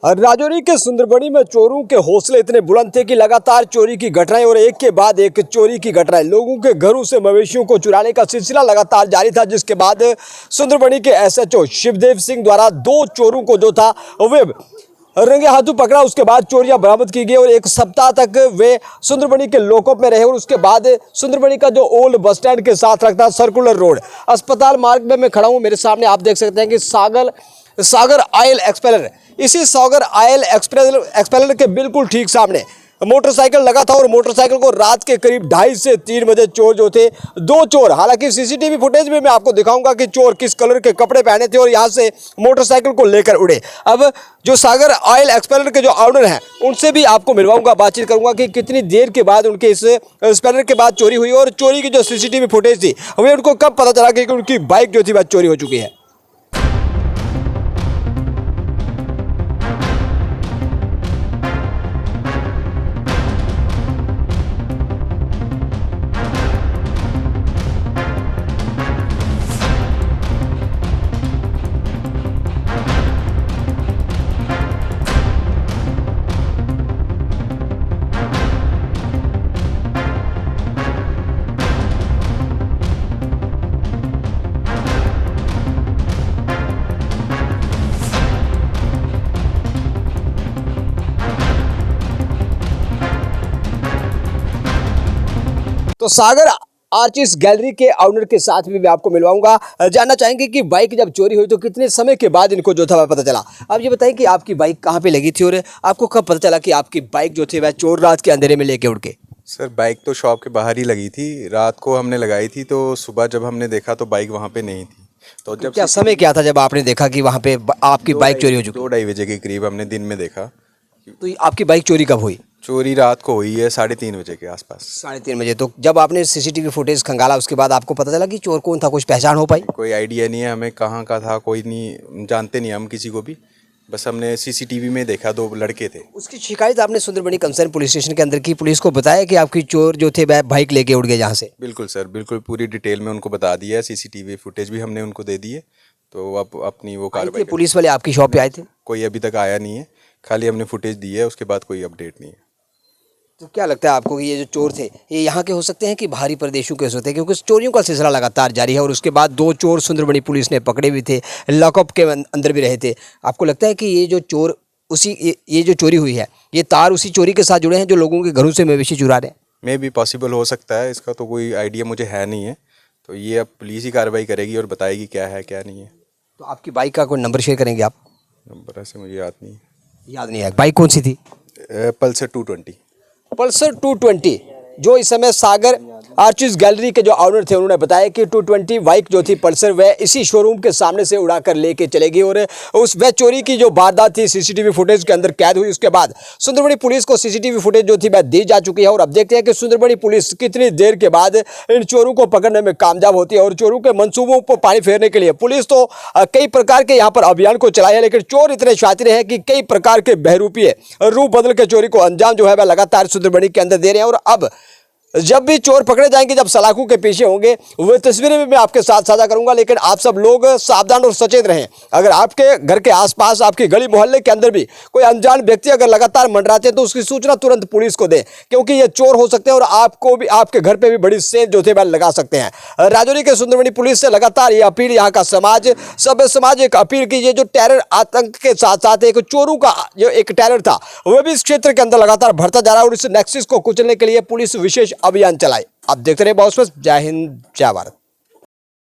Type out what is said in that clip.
राजौरी के सुंदरबनी में चोरों के हौसले इतने बुलंद थे कि लगातार चोरी की घटनाएं और एक के बाद एक चोरी की घटनाएं, लोगों के घरों से मवेशियों को चुराने का सिलसिला लगातार जारी था। जिसके बाद सुंदरबनी के एसएचओ शिवदेव सिंह द्वारा 2 चोरों को जो था वे रंगे हाथों पकड़ा। उसके बाद चोरियां बरामद की गई और एक सप्ताह तक वे सुंदरबनी के लॉकअप में रहे। और उसके बाद सुंदरबनी का जो ओल्ड बस स्टैंड के साथ लगता है सर्कुलर रोड अस्पताल मार्ग में मैं खड़ा हूं। मेरे सामने आप देख सकते हैं कि सागर ऑयल एक्सपेलर, इसी सागर ऑयल एक्सपेलर के बिल्कुल ठीक सामने मोटरसाइकिल लगा था और मोटरसाइकिल को रात के करीब 2:30 से 3 बजे चोर जो थे, 2 चोर, हालांकि सीसीटीवी फुटेज में मैं आपको दिखाऊंगा कि चोर किस कलर के कपड़े पहने थे और यहां से मोटरसाइकिल को लेकर उड़े। अब जो सागर ऑयल एक्सपेलर के जो ऑनर हैं उनसे भी आपको मिलवाऊंगा, बातचीत करूंगा कि कितनी देर के बाद उनके इस एक्सपेलर के बाद चोरी हुई और चोरी की जो सीसीटीवी फुटेज थी वह उनको कब पता चला कि उनकी बाइक जो थी वह चोरी हो चुकी है। तो सागर आर्टिस्ट गैलरी के ऑनर के साथ भी मैं आपको मिलवाऊंगा, जानना चाहेंगे कि बाइक जब चोरी हुई तो कितने समय के बाद इनको जो था वह पता चला। अब ये बताइए कि आपकी बाइक कहाँ पे लगी थी और आपको कब पता चला कि आपकी बाइक जो थी वह चोर रात के अंधेरे में लेके उड़ के? सर बाइक तो शॉप के बाहर ही लगी थी, रात को हमने लगाई थी तो सुबह जब हमने देखा तो बाइक वहाँ पे नहीं थी। तो जब क्या समय क्या था जब आपने देखा कि वहाँ पे आपकी बाइक चोरी हो चुकी? 2-2:30 बजे के करीब हमने दिन में देखा। तो आपकी बाइक चोरी कब हुई? चोरी रात को हुई है 3:30 बजे के आसपास। 3:30 बजे। तो जब आपने सीसीटीवी फुटेज खंगाला उसके बाद आपको पता चला कि चोर कौन था, कुछ पहचान हो पाई? कोई आइडिया नहीं है हमें कहाँ का था, कोई नहीं जानते नहीं हम किसी को भी, बस हमने सीसीटीवी में देखा 2 लड़के थे। उसकी शिकायत आपने सुंदरबनी कंसर्न पुलिस स्टेशन के अंदर की, पुलिस को बताया कि आपकी चोर जो थे वह बाइक लेके उड़ गए यहाँ से? बिल्कुल सर, बिल्कुल पूरी डिटेल में उनको बता दिया है, सीसीटीवी फुटेज भी हमने उनको दे दी है। तो अब अपनी वो कार्रवाई। पुलिस वाले आपकी शॉप पे आए थे? कोई अभी तक आया नहीं है, खाली हमने फुटेज दी है, उसके बाद कोई अपडेट नहीं है। तो क्या लगता है आपको कि ये जो चोर थे ये यहाँ के हो सकते हैं कि बाहरी प्रदेशों के हो सकते हैं, क्योंकि चोरियों का सिलसिला लगातार जारी है और उसके बाद 2 चोर सुंदरबनी पुलिस ने पकड़े भी थे, लॉकअप के अंदर भी रहे थे। आपको लगता है कि ये जो चोर ये जो चोरी हुई है ये तार उसी चोरी के साथ जुड़े हैं जो लोगों के घरों से मवेशी चुरा रहे हैं? मे भी पॉसिबल हो सकता है, इसका तो कोई आइडिया मुझे है नहीं है। तो ये अब पुलिस ही कार्रवाई करेगी और बताएगी क्या है क्या नहीं है। तो आपकी बाइक का कोई नंबर शेयर करेंगे आप? नंबर ऐसे मुझे याद नहीं है। बाइक कौन सी थी? पल्सर 220। पल्सर 220 जो इस समय सागर आर्टिस्ट गैलरी के जो ऑनर थे उन्होंने बताया कि 220 बाइक जो थी पल्सर वह इसी शोरूम के सामने से उड़ाकर लेके चलेगी और उस वह चोरी की जो वारदात थी सीसीटीवी फुटेज के अंदर कैद हुई। उसके बाद सुंदरबनी पुलिस को सीसीटीवी फुटेज जो थी वह दी जा चुकी है और अब देखते हैं कि सुंदरबनी पुलिस कितनी देर के बाद इन चोरों को पकड़ने में कामयाब होती है। और चोरों के मंसूबों पर पानी फेरने के लिए पुलिस तो कई प्रकार के यहाँ पर अभियान को चलाया है, लेकिन चोर इतने शातिर हैं कि कई प्रकार के बहरूपीय रूप बदल के चोरी को अंजाम जो है वह लगातार सुंदरबनी के अंदर दे रहे हैं। और अब जब भी चोर पकड़े जाएंगे, जब सलाखों के पीछे होंगे, वह तस्वीरें भी मैं आपके साथ साझा करूंगा। लेकिन आप सब लोग सावधान और सचेत रहें। अगर आपके घर के आसपास, आपकी गली मोहल्ले के अंदर भी कोई अनजान व्यक्ति अगर लगातार मंडराते हैं तो उसकी सूचना तुरंत पुलिस को दें, क्योंकि ये चोर हो सकते हैं और आपको भी, आपके घर पे भी बड़ी सेंध जो थे वह लगा सकते हैं। राजौरी के सुंदरबनी पुलिस से लगातार ये अपील, यहाँ का सभ्य समाज एक अपील की, ये जो टेरर आतंक के साथ साथ एक चोरों का जो एक टेरर था वह भी इस क्षेत्र के अंदर लगातार बढ़ता जा रहा है और इस नेक्सस को कुचलने के लिए पुलिस विशेष अभियान चलाए। आप देखते रहे बॉस। जय हिंद, जय भारत।